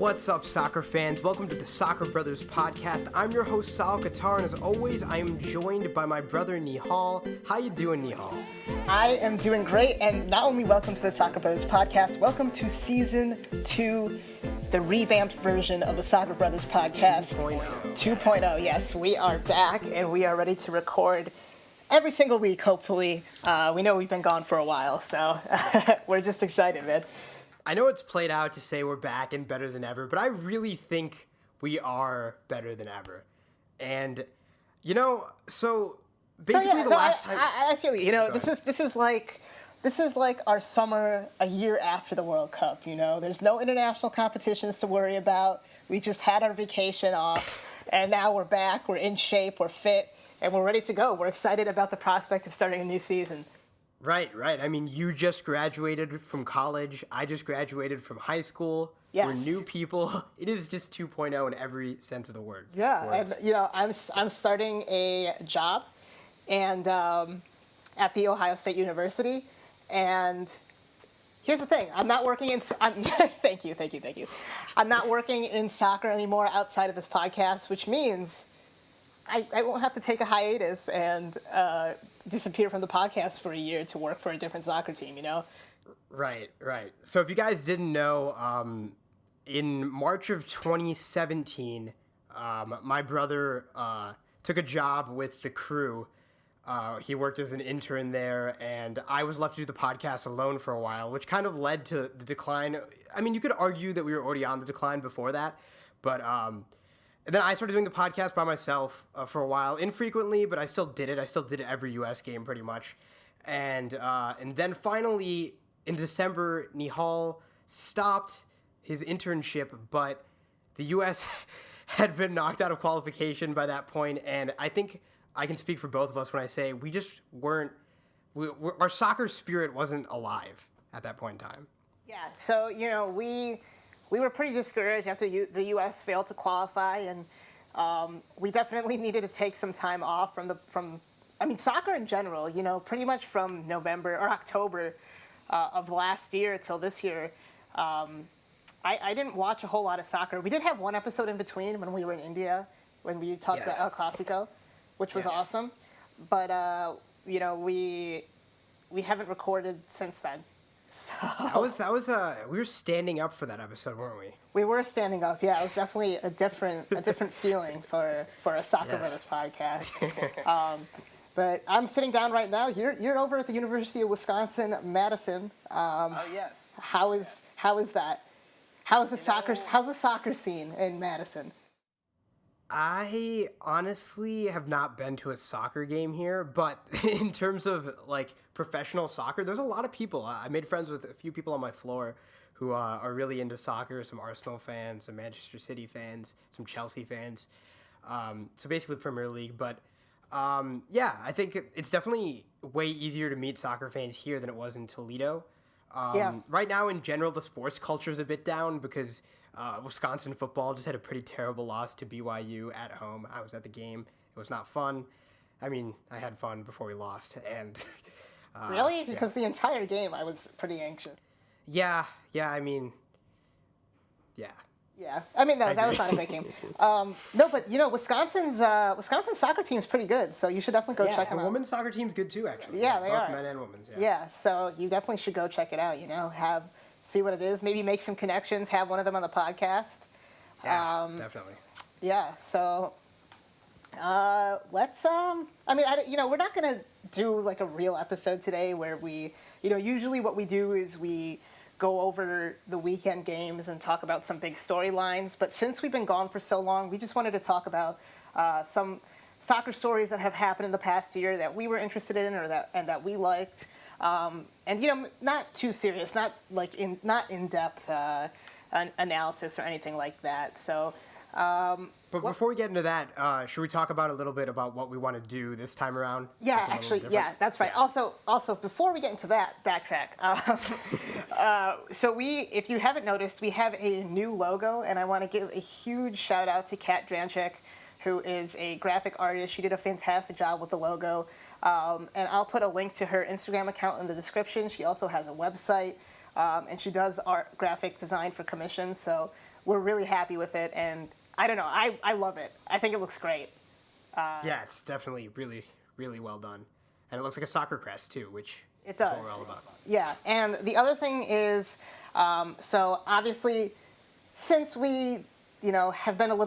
What's up, soccer fans? Welcome to the Soccer Brothers Podcast. I'm your host, Sahil Qatar, and as always, I am joined by my brother, Nihal. How you doing, Nihal? I am doing great, and not only welcome to the Soccer Brothers Podcast, welcome to Season 2, the revamped version of the Soccer Brothers Podcast. 2.0, yes, we are back, and we are ready to record every single week, hopefully. We know we've been gone for a while, so we're just excited, man. I know it's played out to say we're back and better than ever, but I really think we are better than ever. And, you know, so basically I feel you. You know, this is like our summer a year after the World Cup, you know. There's no international competitions to worry about. We just had our vacation off, and now we're back. We're in shape, we're fit, and we're ready to go. We're excited about the prospect of starting a new season. Right. I mean, you just graduated from college. I just graduated from high school. Yes. We're new people. It is just 2.0 in every sense of the word. Yeah, and you know, I'm starting a job, and at the Ohio State University, and here's the thing: I'm not working in. Thank you. I'm not working in soccer anymore outside of this podcast, which means I won't have to take a hiatus and disappear from the podcast for a year to work for a different soccer team, you know? Right. So if you guys didn't know, in March of 2017, my brother took a job with the Crew. He worked as an intern there, and I was left to do the podcast alone for a while, which kind of led to the decline. I mean, you could argue that we were already on the decline before that, but and then I started doing the podcast by myself for a while, infrequently, but I still did it. I still did every U.S. game pretty much. And then finally, in December, Nihal stopped his internship, but the U.S. had been knocked out of qualification by that point, and I think I can speak for both of us when I say we just weren't our soccer spirit wasn't alive at that point in time. Yeah, so, you know, we were pretty discouraged after the U.S. failed to qualify, and we definitely needed to take some time off from soccer in general. You know, pretty much from November or October of last year till this year, I didn't watch a whole lot of soccer. We did have one episode in between when we were in India when we talked about El Clasico, which was awesome. But you know, we haven't recorded since then. So that was we were standing up for that episode, weren't we? We were standing up. Yeah, it was definitely a different feeing for a Soccer Brothers podcast. But I'm sitting down right now. You're over at the University of Wisconsin-Madison. Yes. How is that? How's the soccer scene in Madison? I honestly have not been to a soccer game here, but in terms of like professional soccer, there's a lot of people. I made friends with a few people on my floor who are really into soccer, some Arsenal fans, some Manchester City fans, some Chelsea fans. So basically Premier League, but yeah, I think it's definitely way easier to meet soccer fans here than it was in Toledo. Right now, in general, the sports culture is a bit down because Wisconsin football just had a pretty terrible loss to BYU at home. I was at the game. It was not fun. I mean, I had fun before we lost. And really? Because the entire game, I was pretty anxious. Yeah. I mean, yeah. Yeah, I mean that was not a great game. No, but you know, Wisconsin's soccer team's pretty good, so you should definitely go check them out. The women's soccer team's good too, actually. Yeah, they both are. Men and women's. Yeah, so you definitely should go check it out. You know, see what it is, maybe make some connections, have one of them on the podcast. Yeah, definitely. Yeah, so let's. We're not gonna do like a real episode today where we, you know, usually what we do is we go over the weekend games and talk about some big storylines. But since we've been gone for so long, we just wanted to talk about some soccer stories that have happened in the past year that we were interested in and that we liked. And you know, not too serious, not in depth analysis or anything like that. So. But before we get into that, should we talk about a little bit about what we want to do this time around? Yeah, actually, yeah, that's right. Yeah. Also, before we get into that, backtrack. If you haven't noticed, we have a new logo, and I want to give a huge shout out to Kat Dranchak, who is a graphic artist. She did a fantastic job with the logo, and I'll put a link to her Instagram account in the description. She also has a website. and she does art graphic design for commission. So we're really happy with it, and I don't know, I love it. I think it looks great. Yeah, it's definitely really, really well done. And it looks like a soccer crest, too, which it does. is what we're all about. Yeah, and the other thing is, so obviously, since we, have been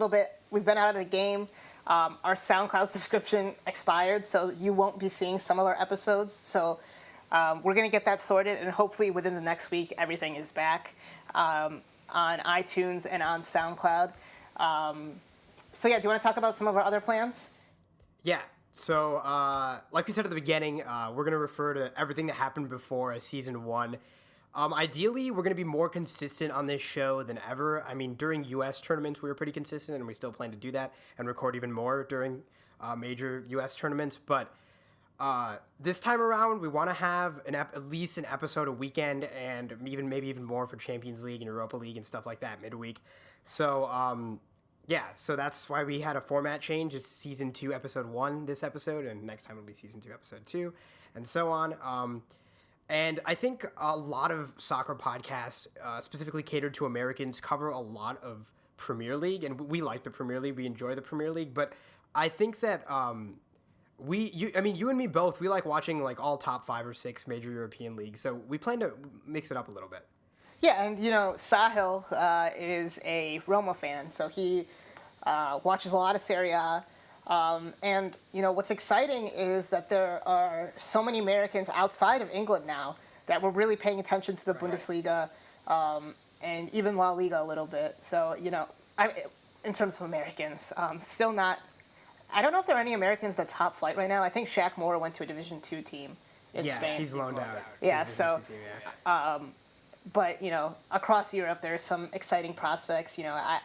we've been out of the game, our SoundCloud subscription expired, so you won't be seeing some of our episodes. So we're going to get that sorted, and hopefully within the next week, everything is back on iTunes and on SoundCloud. So yeah, do you want to talk about some of our other plans? Yeah. So, like we said at the beginning, we're going to refer to everything that happened before as Season 1. Ideally, we're going to be more consistent on this show than ever. I mean, during U.S. tournaments, we were pretty consistent, and we still plan to do that and record even more during major U.S. tournaments. But this time around, we want to have at least an episode a weekend, and maybe even more for Champions League and Europa League and stuff like that midweek. So, yeah, so that's why we had a format change. It's Season 2, Episode 1 this episode, and next time will be Season 2, Episode 2, and so on. And I think a lot of soccer podcasts, specifically catered to Americans, cover a lot of Premier League, and we like the Premier League. We enjoy the Premier League, but I think that you and me both, we like watching like all top 5 or 6 major European leagues, so we plan to mix it up a little bit. Yeah, and Sahil is a Roma fan, so he watches a lot of Serie A. And what's exciting is that there are so many Americans outside of England now that we're really paying attention to the Bundesliga and even La Liga a little bit. So in terms of Americans, still not. I don't know if there are any Americans that top flight right now. I think Shaq Moore went to a Division II team in Spain. Yeah, he's loaned out. Yeah, so. But across Europe, there are some exciting prospects.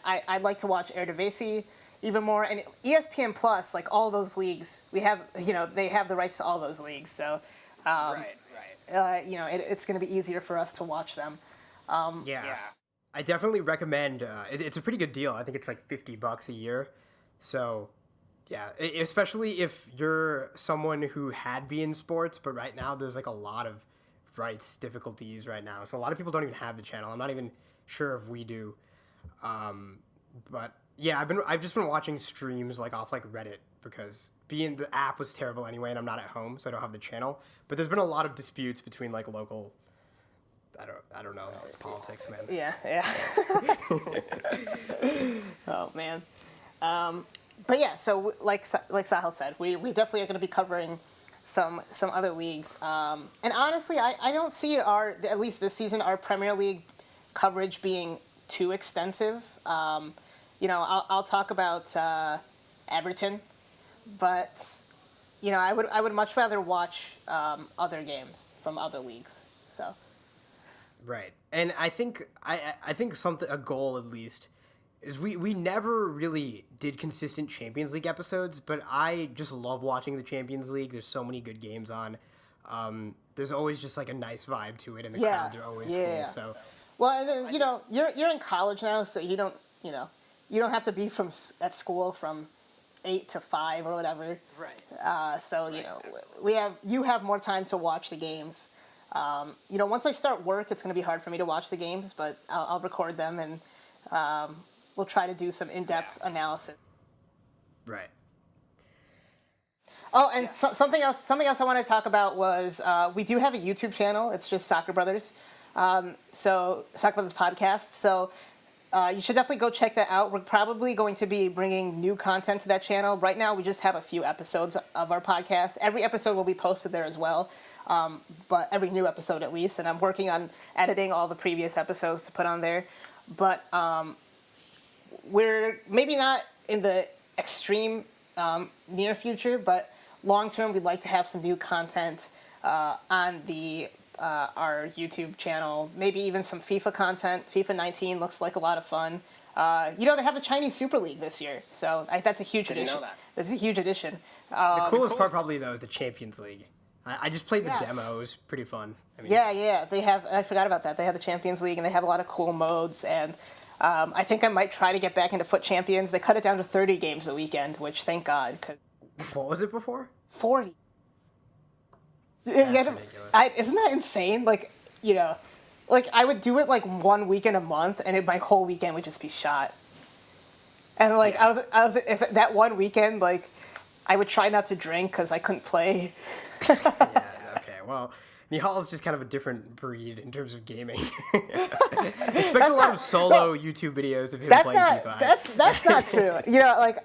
I'd like to watch Eredivisie even more, and ESPN Plus, like all those leagues, we have, they have the rights to all those leagues. So, it's going to be easier for us to watch them. Yeah. I definitely recommend. It's a pretty good deal. I think it's like $50 a year. So, yeah, especially if you're someone who had been in sports, but right now there's like a lot of rights difficulties right now, so a lot of people don't even have the channel. I'm not even sure if we do, but yeah, I've just been watching streams like off like Reddit because the app was terrible anyway, and I'm not at home, so I don't have the channel. But there's been a lot of disputes between like local. I don't know. It's politics, man. Yeah. Oh man. But yeah, so like Sahil said, we definitely are going to be covering some other leagues. And honestly, I don't see at least this season, our Premier League coverage being too extensive. I'll talk about Everton, but I would much rather watch other games from other leagues. So. Right, and I think a goal at least is we never really did consistent Champions League episodes, but I just love watching the Champions League. There's so many good games on. There's always just like a nice vibe to it, and the crowds are always full. So, well, and then you're in college now, so you don't have to be at school from 8 to 5 or whatever. Right. So you have more time to watch the games. Once I start work, it's going to be hard for me to watch the games, but I'll record them and. We'll try to do some in-depth analysis. Right. Oh, and something else I want to talk about was we do have a YouTube channel. It's just Soccer Brothers. So Soccer Brothers Podcast. So you should definitely go check that out. We're probably going to be bringing new content to that channel. Right now, we just have a few episodes of our podcast. Every episode will be posted there as well. But every new episode at least. And I'm working on editing all the previous episodes to put on there. But we're maybe not in the extreme near future, but long term, we'd like to have some new content on our YouTube channel. Maybe even some FIFA content. FIFA 19 looks like a lot of fun. They have the Chinese Super League this year, so that's a huge addition. Know that. That's a huge addition. The coolest part probably though is the Champions League. I just played the demo. It was pretty fun. Yeah. They have. I forgot about that. They have the Champions League, and they have a lot of cool modes. And I think I might try to get back into Foot Champions. They cut it down to 30 games a weekend, which thank God. What was it before? 40. That's ridiculous. Isn't that insane? Like, like I would do it like 1 weekend a month, and my whole weekend would just be shot. And like I was if that one weekend like I would try not to drink because I couldn't play. Yeah. Okay. Well, Nihal is just kind of a different breed in terms of gaming. Expect a lot of solo YouTube videos of him playing FIFA. That's not true. You know, like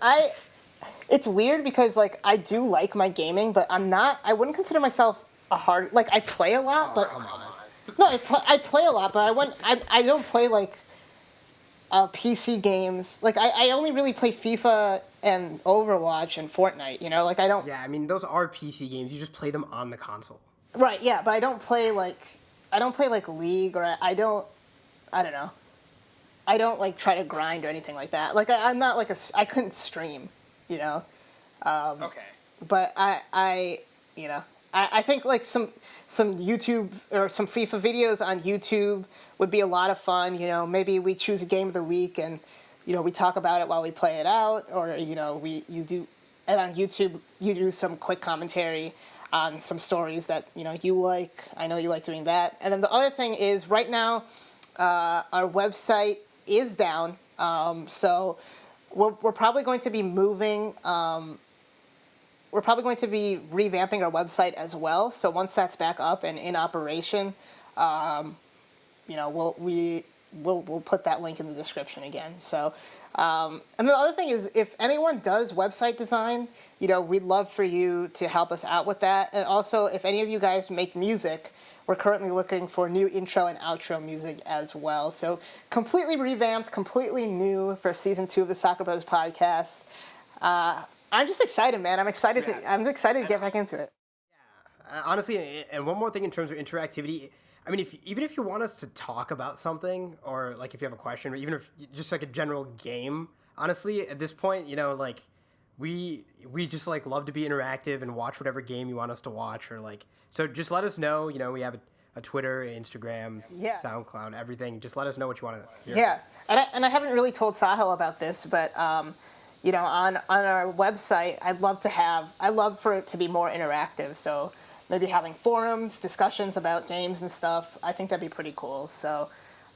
it's weird because like I do like my gaming, but I wouldn't consider myself a hard, like I play a lot, but Come on. no, I play a lot, but I don't play like PC games. Like I only really play FIFA and Overwatch and Fortnite, you know, like I don't. Yeah, I mean those are PC games. You just play them on the console. Right, yeah, but I don't play like League, or I don't know. I don't like try to grind or anything like that. Like I'm not like I couldn't stream, you know. Okay. But I you know, I think like some YouTube or some FIFA videos on YouTube would be a lot of fun. You know, maybe we choose a game of the week and, you know, we talk about it while we play it out, or you know, and on YouTube you do some quick commentary on some stories that, you know, you like. I know you like doing that. And then the other thing is right now our website is down, so we're probably going to be moving. We're probably going to be revamping our website as well. So once that's back up and in operation, you know, we'll put that link in the description again. So, and the other thing is, if anyone does website design, you know, we'd love for you to help us out with that. And also, if any of you guys make music, we're currently looking for new intro and outro music as well. So completely revamped, completely new for season 2 of the Soccer Brothers podcast. I'm just excited, man. I'm excited to get back into it. Yeah, honestly, and one more thing in terms of interactivity. I mean, even if you want us to talk about something, or like if you have a question, or even if just like a general game, honestly, at this point, you know, like we just like love to be interactive and watch whatever game you want us to watch, or like, so just let us know. You know, we have a Twitter, Instagram, SoundCloud, everything. Just let us know what you want to hear. Yeah, and I haven't really told Sahil about this, but you know, on our website, I'd love for it to be more interactive. So maybe having forums, discussions about games and stuff. I think that'd be pretty cool. So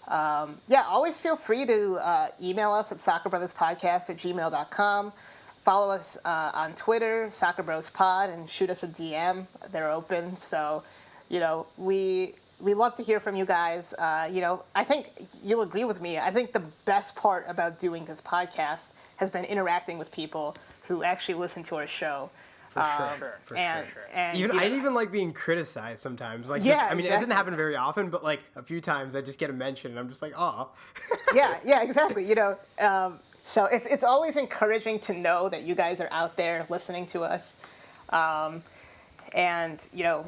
yeah, always feel free to email us at SoccerBrothersPodcast@gmail.com. Follow us on Twitter, SoccerBrosPod, and shoot us a DM. They're open. So, you know, we love to hear from you guys. You know, I think you'll agree with me. I think the best part about doing this podcast has been interacting with people who actually listen to our show. For sure. And even, you know, I even like being criticized sometimes. Like, yeah, I mean, exactly. It doesn't happen very often, but like a few times I just get a mention and I'm just like, oh. yeah, exactly. You know, so it's always encouraging to know that you guys are out there listening to us. And, you know,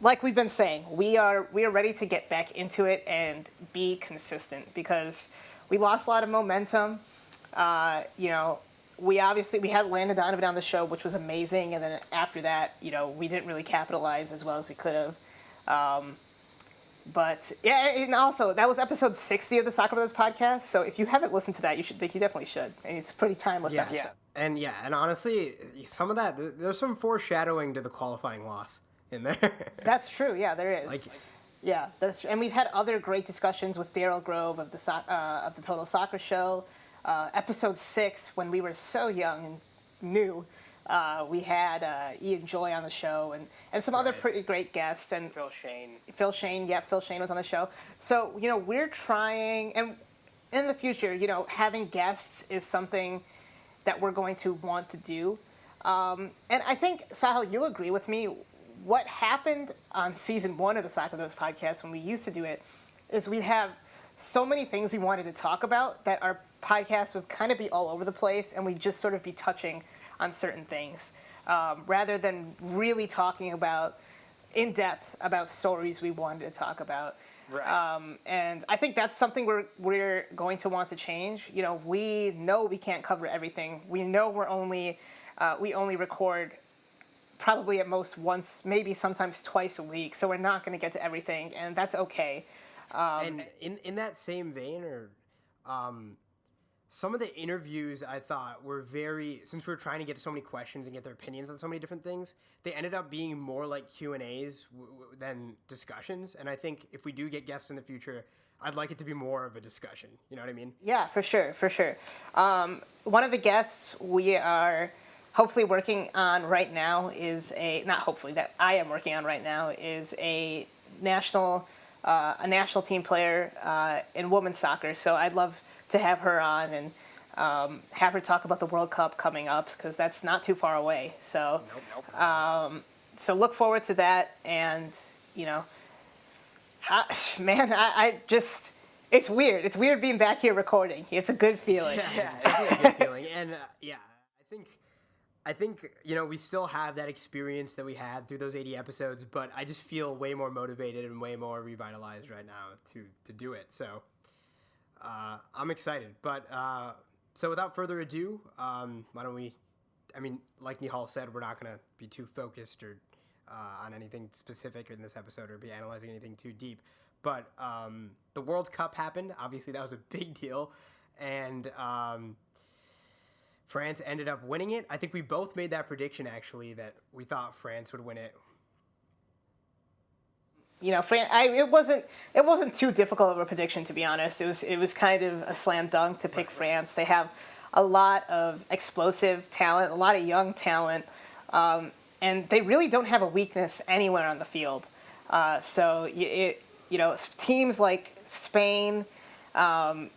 like we've been saying, we are ready to get back into it and be consistent because we lost a lot of momentum. You know, we had Landon Donovan on the show, which was amazing, and then after that, you know, we didn't really capitalize as well as we could have. But yeah, and also that was episode 60 of the Soccer Brothers podcast. So if you haven't listened to that, you definitely should. And it's a pretty timeless episode. And honestly, some of that there's some foreshadowing to the qualifying loss in there. That's true. Yeah, there is. Yeah, and we've had other great discussions with Daryl Grove of the Total Soccer Show. Episode 6, when we were so young and new, we had Ian Joy on the show and some other pretty great guests. And Phil Shane was on the show. So, you know, we're trying, and in the future, you know, having guests is something that we're going to want to do. And I think, Sahil, you'll agree with me. What happened on season 1 of the Soccer Brothers podcast when we used to do it is we'd have so many things we wanted to talk about that our podcast would kind of be all over the place, and we'd just sort of be touching on certain things rather than really talking about in depth about stories we wanted to talk about. Right. And I think that's something we're going to want to change. You know, we know we can't cover everything. We know we only record probably at most once, maybe sometimes twice a week. So we're not going to get to everything, and that's okay. And in that same vein, or some of the interviews I thought were since we were trying to get so many questions and get their opinions on so many different things, they ended up being more like Q&As than discussions. And I think if we do get guests in the future, I'd like it to be more of a discussion. You know what I mean? Yeah, for sure. One of the guests we are hopefully working on right now is not hopefully, that I am working on right now is a national team player in women's soccer. So I'd love to have her on and have her talk about the World Cup coming up, because that's not too far away. So, so look forward to that. And man, I just, it's weird. It's weird being back here recording. It's a good feeling. Yeah, it's a good feeling. And I think we still have that experience that we had through those 80 episodes, but I just feel way more motivated and way more revitalized right now to do it. So I'm excited. But so without further ado, why don't we? I mean, like Nihal said, we're not going to be too focused or on anything specific in this episode or be analyzing anything too deep. But the World Cup happened. Obviously, that was a big deal, and France ended up winning it. I think we both made that prediction, actually, that we thought France would win it. It wasn't too difficult of a prediction, to be honest. It was kind of a slam dunk to pick France. They have a lot of explosive talent, a lot of young talent, and they really don't have a weakness anywhere on the field. So teams like Spain, they're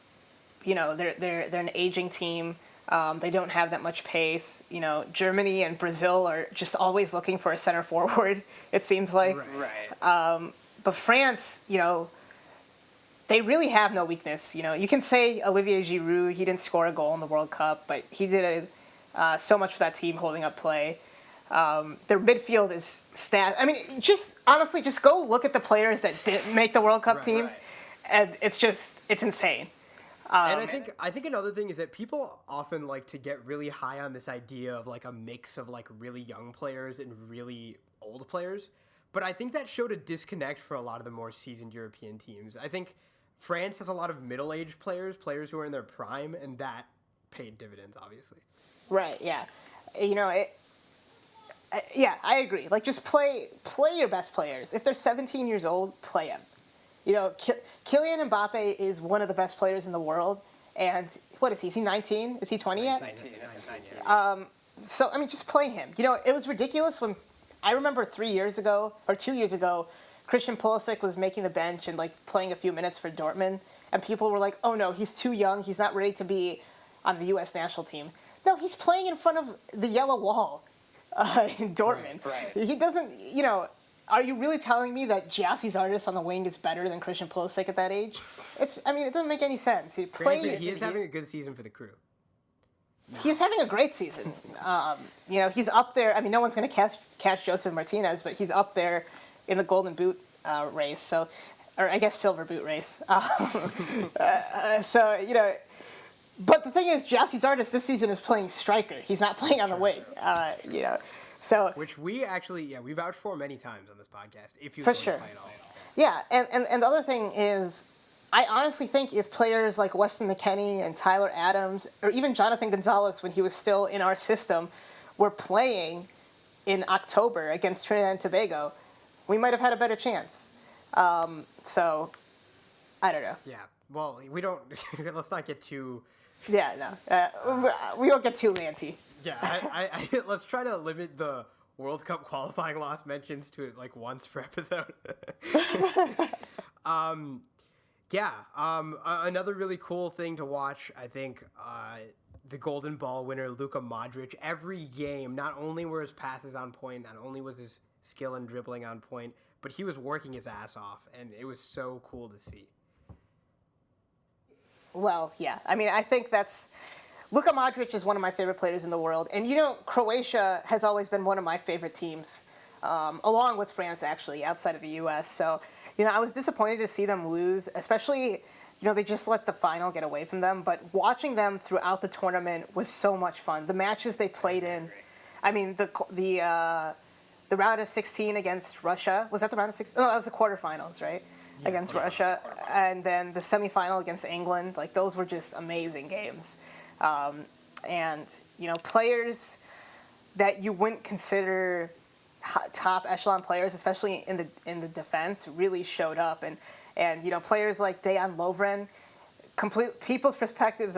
an aging team. They don't have that much pace. Germany and Brazil are just always looking for a center forward, it seems like. Right. But France, they really have no weakness. You can say Olivier Giroud, he didn't score a goal in the World Cup, but he did so much for that team holding up play. Their midfield is I mean, honestly, just go look at the players that didn't make the World Cup team, and it's insane. And I think another thing is that people often like to get really high on this idea of like a mix of like really young players and really old players. But I think that showed a disconnect for a lot of the more seasoned European teams. I think France has a lot of middle-aged players who are in their prime, and that paid dividends, obviously. Right, yeah. I agree. Like, just play your best players. If they're 17 years old, play them. Kylian Mbappe is one of the best players in the world, and what is he? Is he 19? Is he 20 yet? 19. So, I mean, just play him. It was ridiculous when, I remember 2 years ago, Christian Pulisic was making the bench and, like, playing a few minutes for Dortmund, and people were like, oh, no, he's too young. He's not ready to be on the U.S. national team. No, he's playing in front of the yellow wall in Dortmund. Right. He doesn't, are you really telling me that Gyasi's artist on the wing is better than Christian Pulisic at that age? It doesn't make any sense. He is having a good season for the crew. He's having a great season. He's up there. I mean, no one's going to catch Joseph Martinez, but he's up there in the Golden Boot race. So, or I guess Silver Boot race. But the thing is, Gyasi's artist this season is playing striker. He's not playing on the wing. So which we actually, we vouched for many times on this podcast. If you for play sure, at all. Yeah, and the other thing is, I honestly think if players like Weston McKennie and Tyler Adams, or even Jonathan Gonzalez when he was still in our system, were playing in October against Trinidad and Tobago, we might have had a better chance. So, I don't know. Yeah, well, we don't, let's not get too... Yeah, no. We won't get too lanty. Yeah, I let's try to limit the World Cup qualifying loss mentions to like once per episode. Another really cool thing to watch, I think, the Golden Ball winner, Luka Modric. Every game, not only were his passes on point, not only was his skill and dribbling on point, but he was working his ass off, and it was so cool to see. Well, yeah. I mean, I think Luka Modric is one of my favorite players in the world. And, Croatia has always been one of my favorite teams, along with France, actually, outside of the U.S. So, I was disappointed to see them lose, especially, they just let the final get away from them. But watching them throughout the tournament was so much fun. The matches they played in, I mean, the round of 16 against Russia, was that the round of 16? No, that was the quarterfinals, right? against Russia, and then the semifinal against England. Like, those were just amazing games. And, players that you wouldn't consider top echelon players, especially in the defense, really showed up. And players like Dejan Lovren, people's perspective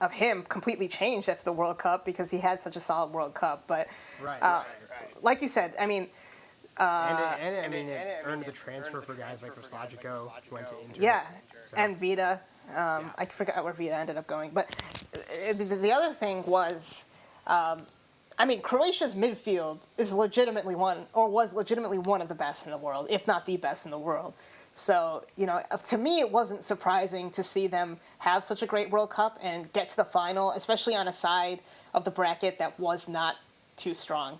of him completely changed after the World Cup because he had such a solid World Cup. But like you said, I mean. It earned the transfer for guys like Verslajico, who went to Inter. Yeah, and Vida. I forgot where Vida ended up going. But the other thing was, Croatia's midfield is legitimately was legitimately one of the best in the world, if not the best in the world. So, to me, it wasn't surprising to see them have such a great World Cup and get to the final, especially on a side of the bracket that was not too strong.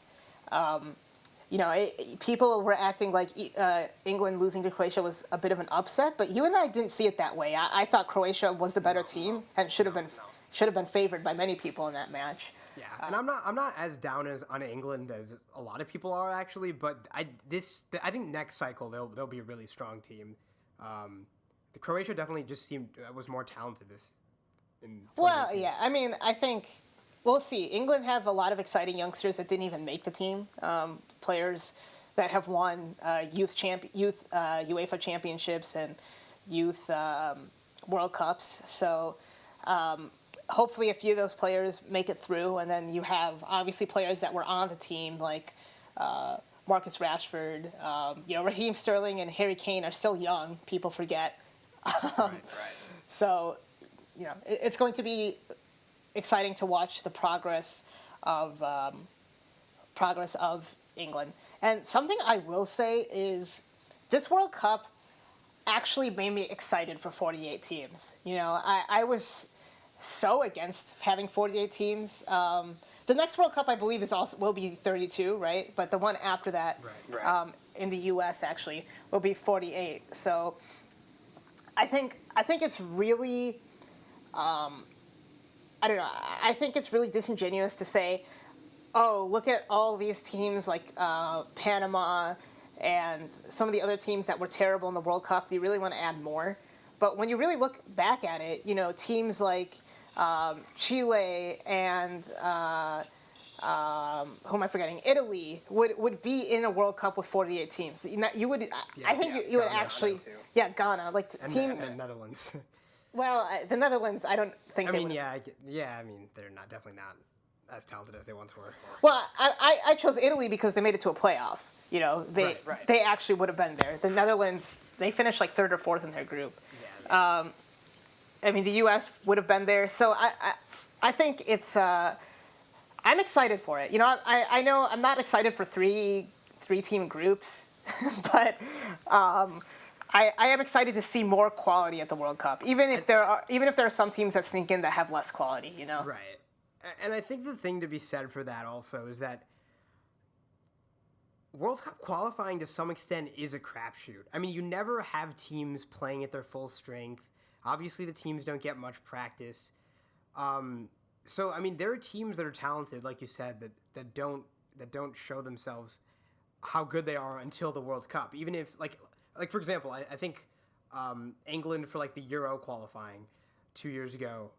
People were acting like England losing to Croatia was a bit of an upset, but you and I didn't see it that way. I thought Croatia was the better team and should have been favored by many people in that match. Yeah, and I'm not as down on England as a lot of people are actually, but I think next cycle they'll be a really strong team. The Croatia definitely just was more talented Well, yeah, I think. We'll see. England have a lot of exciting youngsters that didn't even make the team. Players that have won youth UEFA championships and youth World Cups. So hopefully a few of those players make it through. And then you have obviously players that were on the team like Marcus Rashford. Raheem Sterling and Harry Kane are still young. People forget. Right. So, it's going to be exciting to watch the progress of England. And something I will say is this World Cup actually made me excited for 48 teams. I was so against having 48 teams. The next World Cup, I believe, will be 32, right? But the one after that, in the U.S. actually, will be 48. So I think it's really. I don't know. I think it's really disingenuous to say, oh, look at all these teams like Panama and some of the other teams that were terrible in the World Cup. Do you really want to add more? But when you really look back at it, teams like Chile and who am I forgetting? Italy would be in a World Cup with 48 teams. You would. I think you would actually. Yeah, Ghana, like teams. And the Netherlands. Well, the Netherlands, I don't think. they're definitely not as talented as they once were. Well, I chose Italy because they made it to a playoff. They actually would have been there. The Netherlands, they finished like third or fourth in their group. Yeah. The U.S. would have been there. So I think it's. I'm excited for it. I know I'm not excited for three team groups, but. I am excited to see more quality at the World Cup, even if there are some teams that sneak in that have less quality, Right, and I think the thing to be said for that also is that World Cup qualifying to some extent is a crapshoot. You never have teams playing at their full strength. Obviously, the teams don't get much practice. So there are teams that are talented, like you said, that don't show themselves how good they are until the World Cup, even if Like, for example, I think England for, the Euro qualifying 2 years ago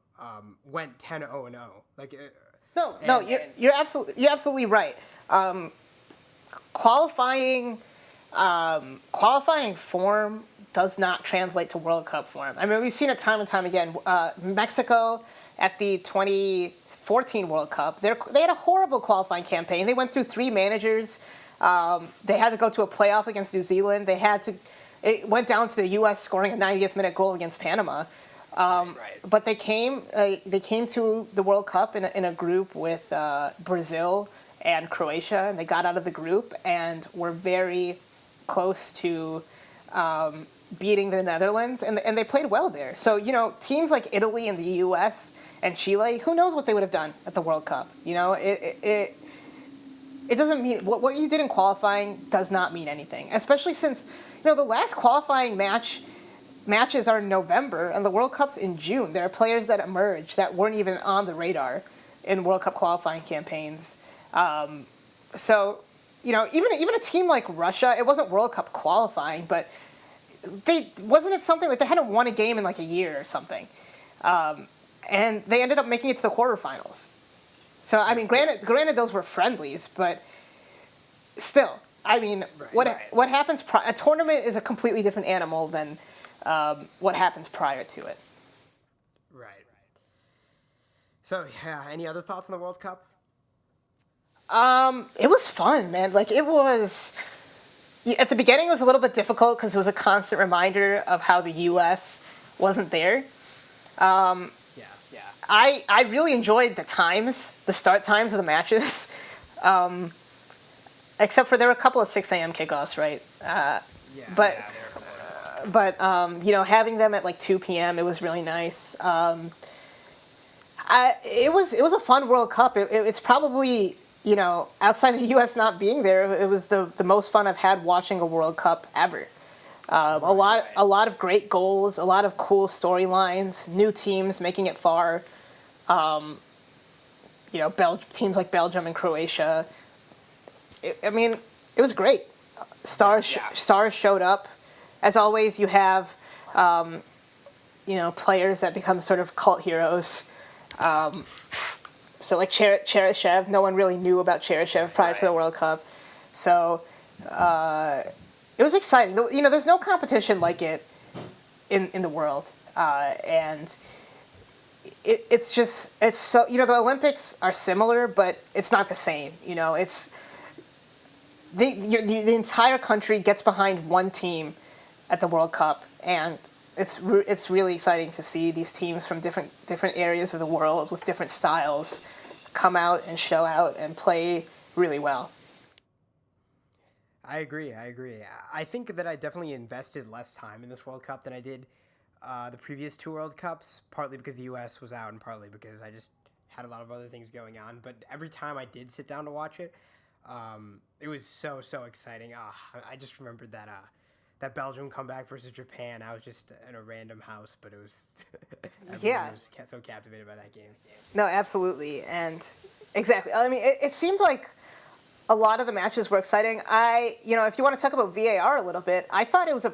went 10-0-0. You're absolutely right. Qualifying form does not translate to World Cup form. We've seen it time and time again. Mexico at the 2014 World Cup, they had a horrible qualifying campaign. They went through 3 managers. They had to go to a playoff against New Zealand. It went down to the U.S. scoring a 90th minute goal against Panama. But they came to the World Cup in a group with Brazil and Croatia, and they got out of the group and were very close to beating the Netherlands, and they played well there. So, teams like Italy and the U.S. and Chile, who knows what they would have done at the World Cup? It doesn't mean what you did in qualifying does not mean anything, especially since the last qualifying matches are in November and the World Cup's in June. There are players that emerge that weren't even on the radar in World Cup qualifying campaigns. So even a team like Russia, it wasn't World Cup qualifying, but wasn't it something like they hadn't won a game in like a year or something, and they ended up making it to the quarterfinals. So I mean, granted, those were friendlies, but still, I mean, what happens? A tournament is a completely different animal than what happens prior to it. Right. So yeah, any other thoughts on the World Cup? It was fun, man. Like it was. At the beginning, it was a little bit difficult because it was a constant reminder of how the U.S. wasn't there. Yeah. I really enjoyed the start times of the matches, except for there were a couple of 6 a.m. kickoffs, right? But having them at like 2 p.m. it was really nice. It was a fun World Cup. It's probably. Outside of the U.S. not being there, it was the most fun I've had watching a World Cup ever. A lot of great goals, a lot of cool storylines, new teams making it far. Teams like Belgium and Croatia. It was great. Stars showed up. As always, you have, players that become sort of cult heroes. So like Cheryshev, no one really knew about Cheryshev prior to the World Cup. So it was exciting. There's no competition like it in the world. And it's so, the Olympics are similar, but it's not the same. It's the entire country gets behind one team at the World Cup, and it's really exciting to see these teams from different areas of the world with different styles come out and show out and play really well. I agree. I think that I definitely invested less time in this World Cup than I did the previous 2 World Cups, partly because the U.S. was out and partly because I just had a lot of other things going on. But every time I did sit down to watch it, it was so exciting. I just remembered that Belgium comeback versus Japan. I was just in a random house, but it was everyone was so captivated by that game. No, absolutely, and exactly. I mean, it seemed like a lot of the matches were exciting. If you want to talk about VAR a little bit, I thought it was a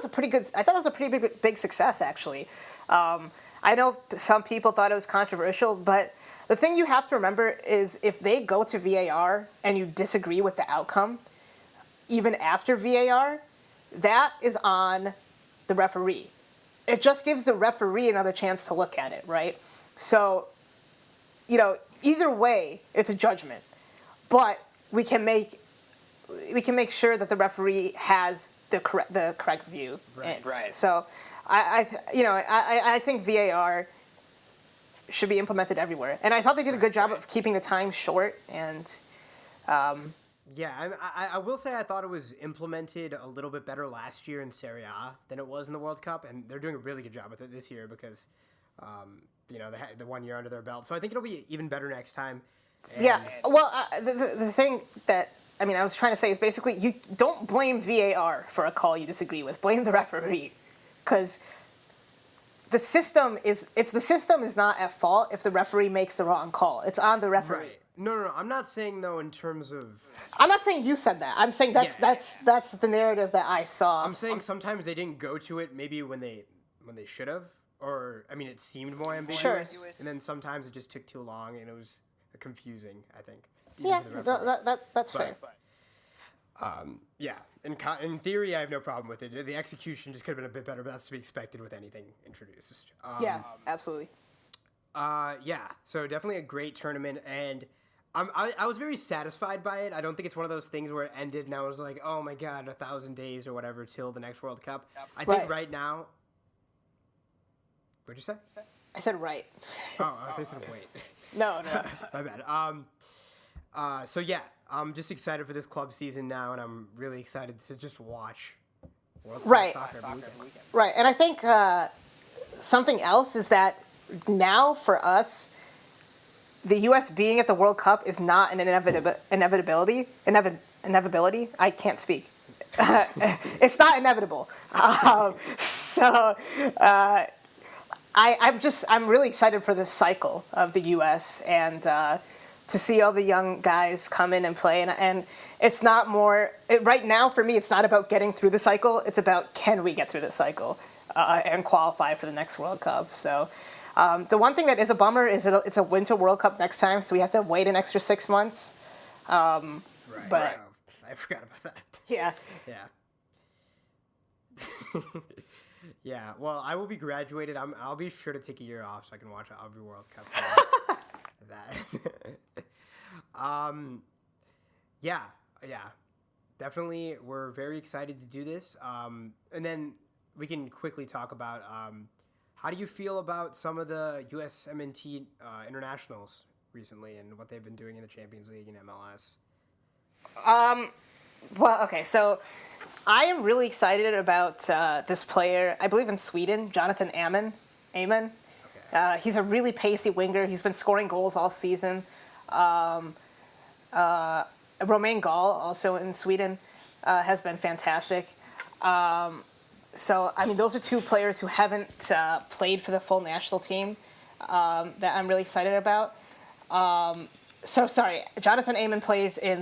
pretty big success actually. I know some people thought it was controversial, but the thing you have to remember is if they go to VAR and you disagree with the outcome, even after VAR, that is on the referee. It just gives the referee another chance to look at it, right? So, either way, it's a judgment. But we can make sure that the referee has the correct view. Right. So, I think VAR should be implemented everywhere, and I thought they did a good job of keeping the time short and. Yeah, I will say I thought it was implemented a little bit better last year in Serie A than it was in the World Cup, and they're doing a really good job with it this year because, they had the 1 year under their belt. So I think it'll be even better next time. The thing that I was trying to say is basically you don't blame VAR for a call you disagree with. Blame the referee, because the system is not at fault if the referee makes the wrong call. It's on the referee. Right. No. I'm not saying though in terms of. I'm not saying you said that. I'm saying that's the narrative that I saw. I'm saying sometimes they didn't go to it maybe when they should have, or it seemed more ambiguous. Sure. And then sometimes it just took too long and it was confusing. I think. Yeah, that's fair. Yeah. In theory, I have no problem with it. The execution just could have been a bit better, but that's to be expected with anything introduced. Yeah, absolutely. Yeah. So definitely a great tournament, and I was very satisfied by it. I don't think it's one of those things where it ended and I was like, oh my god, 1,000 days or whatever till the next World Cup. I think right now. What'd you say? I said right. Oh, I thought you said wait. No. My bad. So yeah, I'm just excited for this club season now, and I'm really excited to just watch World Cup soccer every weekend. Right, and I think something else is that now for us, the U.S. being at the World Cup is not an inevitability. I can't speak. It's not inevitable. I'm really excited for this cycle of the U.S. and to to see all the young guys come in and play. And it's not right now for me, it's not about getting through the cycle. It's about, can we get through the cycle and qualify for the next World Cup? So the one thing that is a bummer is it's a Winter World Cup next time, so we have to wait an extra 6 months. Right. But I forgot about that. Yeah. Yeah. Yeah. Well, I will be graduated. I'll be sure to take a year off so I can watch every World Cup. That. Yeah. Definitely, we're very excited to do this. And then we can quickly talk about how do you feel about some of the USMNT internationals recently and what they've been doing in the Champions League and MLS? Well, okay, so I am really excited about this player, I believe in Sweden, Jonathan Aman. Okay. He's a really pacey winger. He's been scoring goals all season. Romain Gall, also in Sweden, has been fantastic. So, I mean, those are two players who haven't played for the full national team that I'm really excited about. Jonathan Aman plays in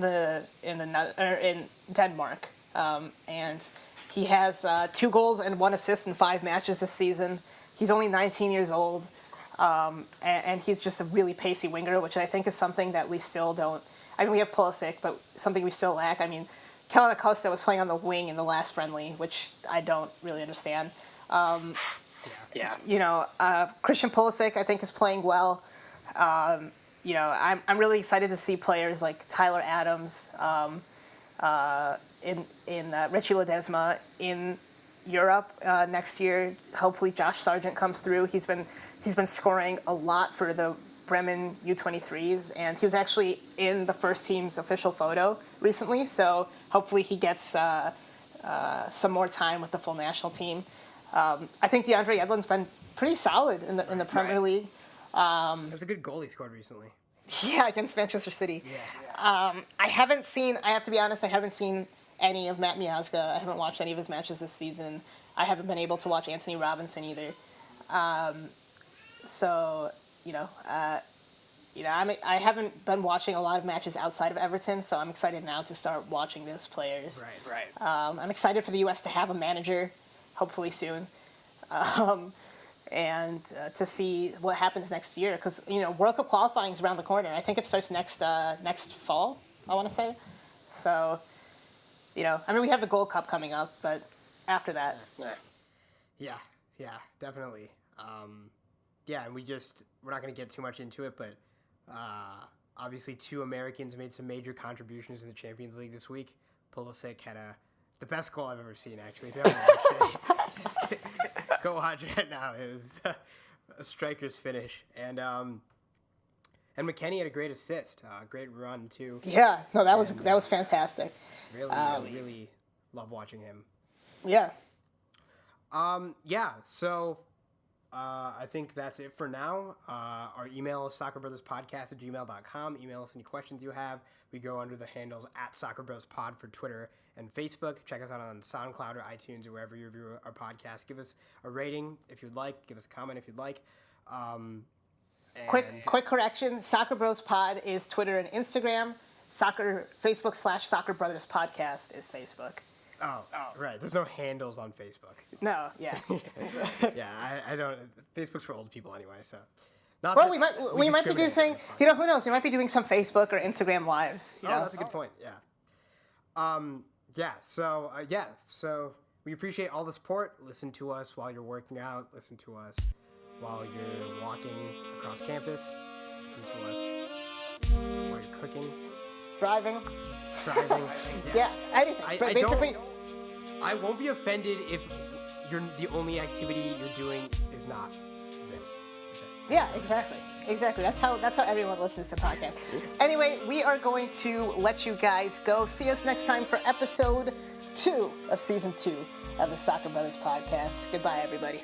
Denmark, and he has 2 goals and 1 assist in 5 matches this season. He's only 19 years old, and he's just a really pacey winger, which I think is something that we still don't. I mean, we have Pulisic, but something we still lack. I mean, Kellen Acosta was playing on the wing in the last friendly, which I don't really understand. Christian Pulisic, I think, is playing well. I'm really excited to see players like Tyler Adams, Richie Ledesma in Europe next year. Hopefully, Josh Sargent comes through. He's been scoring a lot for the Bremen U23s, and he was actually in the first team's official photo recently. So hopefully, he gets some more time with the full national team. I think DeAndre Yedlin's been pretty solid in the Premier League. It was a good goal he scored recently. Yeah, against Manchester City. Yeah. I have to be honest, I haven't seen any of Matt Miazga. I haven't watched any of his matches this season. I haven't been able to watch Anthony Robinson either. I haven't been watching a lot of matches outside of Everton, so I'm excited now to start watching those players. Right. I'm excited for the U.S. to have a manager, hopefully soon. And to see what happens next year, because World Cup qualifying is around the corner. I think it starts next fall, I want to say. So, we have the Gold Cup coming up, but after that, Yeah, definitely. And we're not going to get too much into it, but obviously 2 Americans made some major contributions in the Champions League this week. Pulisic had the best goal I've ever seen, actually. If you haven't watched it, go watch it now. It was a striker's finish, and McKennie had a great assist, great run too. Yeah, no, that was fantastic. Really love watching him. Yeah. So I think that's it for now. Our email is soccerbrothersPodcast@gmail.com. Email us any questions you have. We go under the handles @SoccerBrothersPod for Twitter and Facebook. Check us out on SoundCloud or iTunes or wherever you review our podcast. Give us a rating if you'd like. Give us a comment if you'd like. Quick correction. Soccer Bros Pod is Twitter and Instagram. Facebook /SoccerBrothersPodcast is Facebook. Oh, right. There's no handles on Facebook. No, yeah. Yeah, I don't. Facebook's for old people anyway, so. We might be doing, who knows? We might be doing some Facebook or Instagram lives. That's a good point. Yeah. So we appreciate all the support. Listen to us while you're working out. Listen to us while you're walking across campus. Listen to us while you're cooking. Driving. Yeah, anything. I won't be offended if the only activity you're doing is not this. Yeah, exactly. That's how everyone listens to podcasts. Anyway, we are going to let you guys go. See us next time for episode 2 of season 2 of the Soccer Brothers Podcast. Goodbye, everybody.